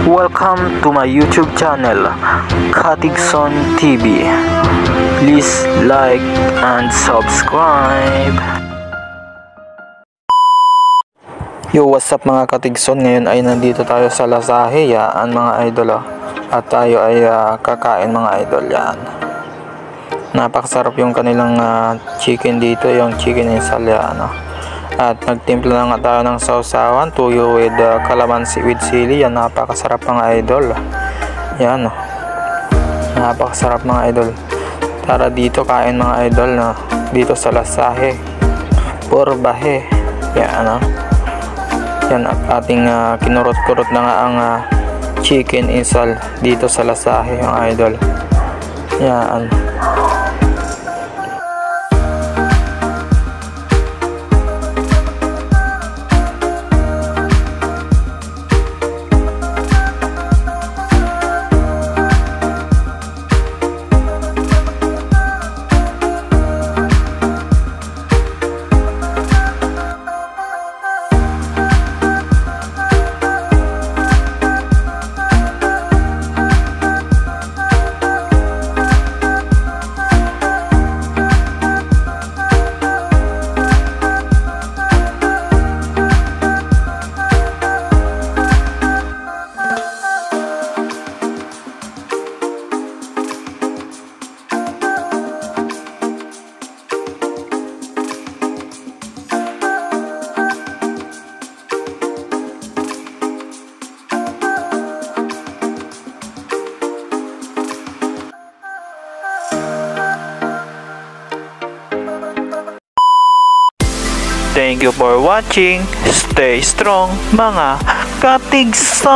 Welcome to my YouTube channel, Katigson TV. Please like and subscribe. Yo, what's up mga Katigson? Ngayon ay nandito tayo sa Lasahe, yan mga idol. At tayo ay kakain mga idol, yan. Napakasarap yung kanilang chicken dito, yung chicken insal yan. At nagtimpla na nga tayo ng sausawan, tuyo with calamansi with sili. Yan, napakasarap mga idol. Yan, napakasarap mga idol. Tara dito kain mga idol, dito sa Lasahe Porbahe. Yan, yan at ating kinurot-kurot na nga ang chicken insal dito sa Lasahe mga idol. Yan. Thank you for watching. Stay strong mga Katigson!